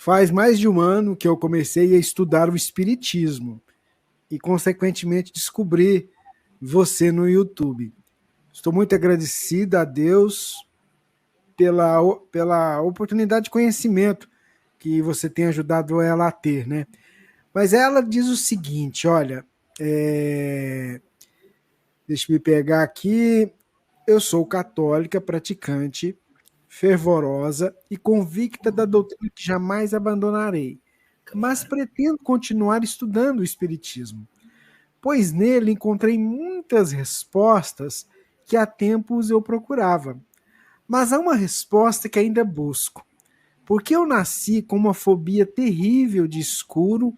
Faz mais de um ano que eu comecei a estudar o Espiritismo e, consequentemente, descobri você no YouTube. Estou muito agradecida a Deus pela oportunidade de conhecimento que você tem ajudado ela a ter, né? Mas ela diz o seguinte, olha, deixa eu me pegar aqui, eu sou católica, praticante, fervorosa e convicta da doutrina que jamais abandonarei, mas Claro. pretendo continuar estudando o Espiritismo, pois nele encontrei muitas respostas que há tempos eu procurava. Mas há uma resposta que ainda busco. Porque eu nasci com uma fobia terrível de escuro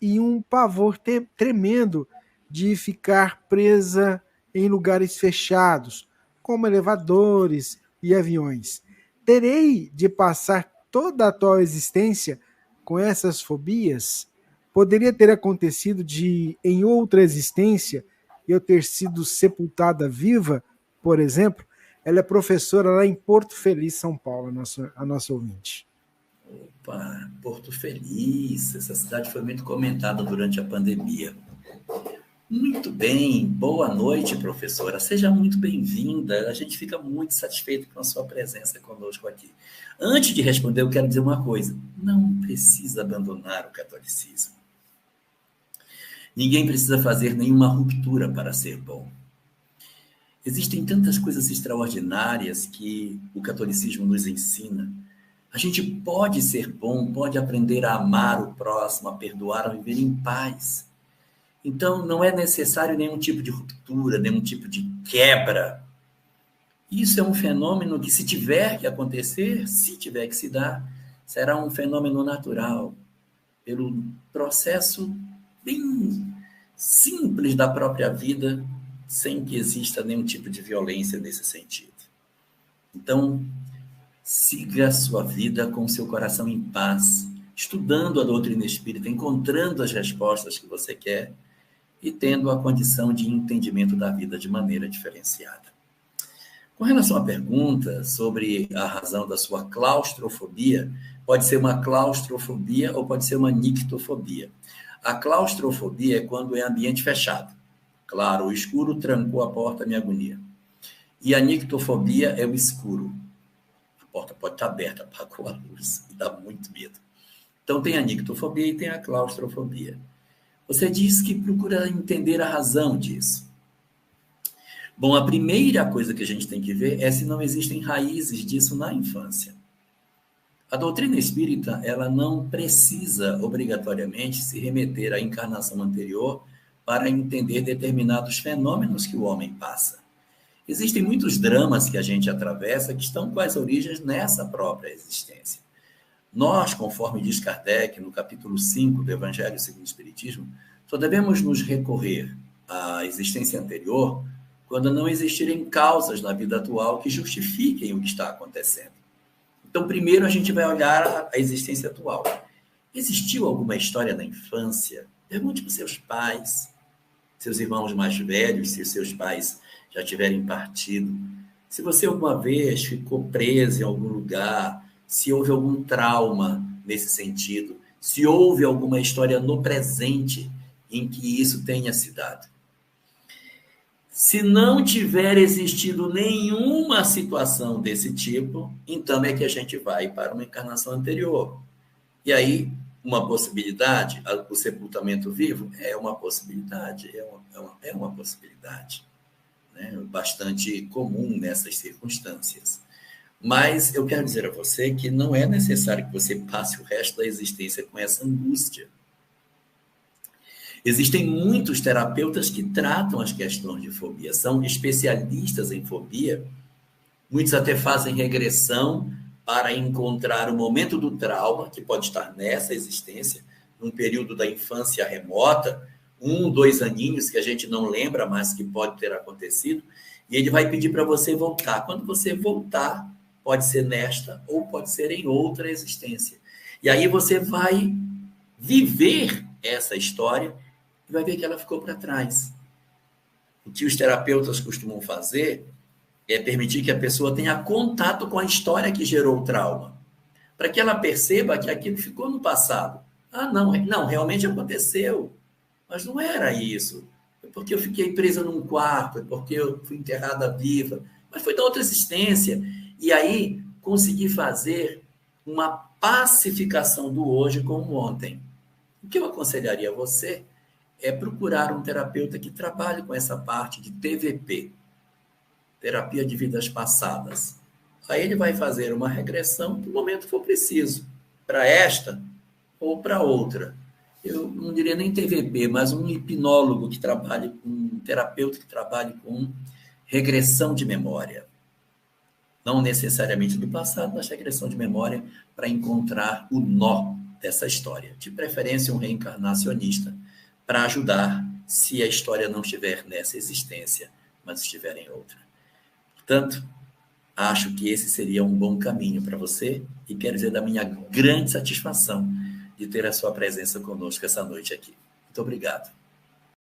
e um pavor tremendo de ficar presa em lugares fechados, como elevadores e aviões. Terei de passar toda a atual existência com essas fobias? Poderia ter acontecido de, em outra existência, eu ter sido sepultada viva, por exemplo? Ela é professora lá em Porto Feliz, São Paulo, a nossa ouvinte. Opa, Porto Feliz, essa cidade foi muito comentada durante a pandemia. Muito bem, boa noite, professora. Seja muito bem-vinda. A gente fica muito satisfeito com a sua presença conosco aqui. Antes de responder, eu quero dizer uma coisa: não precisa abandonar o catolicismo. Ninguém precisa fazer nenhuma ruptura para ser bom. Existem tantas coisas extraordinárias que o catolicismo nos ensina. A gente pode ser bom, pode aprender a amar o próximo, a perdoar, a viver em paz. Então, não é necessário nenhum tipo de ruptura, nenhum tipo de quebra. Isso é um fenômeno que, se tiver que acontecer, se tiver que se dar, será um fenômeno natural, pelo processo bem simples da própria vida, sem que exista nenhum tipo de violência nesse sentido. Então, siga a sua vida com seu coração em paz, estudando a doutrina espírita, encontrando as respostas que você quer e tendo a condição de entendimento da vida de maneira diferenciada. Com relação à pergunta sobre a razão da sua claustrofobia, pode ser uma claustrofobia ou pode ser uma nictofobia. A claustrofobia é quando é ambiente fechado. Claro, o escuro trancou a porta, me agonia. E a nictofobia é o escuro. A porta pode estar aberta, apagou a luz, e dá muito medo. Então tem a nictofobia e tem a claustrofobia. Você diz que procura entender a razão disso. Bom, a primeira coisa que a gente tem que ver é se não existem raízes disso na infância. A doutrina espírita, ela não precisa obrigatoriamente se remeter à encarnação anterior para entender determinados fenômenos que o homem passa. Existem muitos dramas que a gente atravessa que estão com as origens nessa própria existência. Nós, conforme diz Kardec no capítulo 5 do Evangelho segundo o Espiritismo, só devemos nos recorrer à existência anterior quando não existirem causas na vida atual que justifiquem o que está acontecendo. Então, primeiro a gente vai olhar a existência atual. Existiu alguma história na infância? Pergunte para os seus pais, seus irmãos mais velhos, se os seus pais já tiverem partido. Se você alguma vez ficou preso em algum lugar, se houve algum trauma nesse sentido, se houve alguma história no presente em que isso tenha se dado. Se não tiver existido nenhuma situação desse tipo, então é que a gente vai para uma encarnação anterior. E aí, uma possibilidade, o sepultamento vivo é uma possibilidade, é uma possibilidade, né? Bastante comum nessas circunstâncias. Mas eu quero dizer a você que não é necessário que você passe o resto da existência com essa angústia. Existem muitos terapeutas que tratam as questões de fobia, são especialistas em fobia, muitos até fazem regressão para encontrar o momento do trauma, que pode estar nessa existência, num período da infância remota, 1, 2 aninhos, que a gente não lembra, mas que pode ter acontecido, e ele vai pedir para você voltar. Quando você voltar, pode ser nesta ou pode ser em outra existência. E aí você vai viver essa história e vai ver que ela ficou para trás. O que os terapeutas costumam fazer é permitir que a pessoa tenha contato com a história que gerou o trauma. para que ela perceba que aquilo ficou no passado. Ah, não, realmente aconteceu, mas não era isso. É porque eu fiquei presa num quarto, é porque eu fui enterrada viva, mas foi da outra existência. E aí consegui fazer uma pacificação do hoje com o ontem. O que eu aconselharia a você é procurar um terapeuta que trabalhe com essa parte de TVP, terapia de vidas passadas. Aí ele vai fazer uma regressão no momento que for preciso, para esta ou para outra. Eu não diria nem TVP, mas um hipnólogo que trabalhe com, um terapeuta que trabalhe com regressão de memória. Não necessariamente do passado, mas regressão de memória para encontrar o nó dessa história. De preferência, um reencarnacionista para ajudar se a história não estiver nessa existência, mas estiver em outra. Portanto, acho que esse seria um bom caminho para você e quero dizer da minha grande satisfação de ter a sua presença conosco essa noite aqui. Muito obrigado.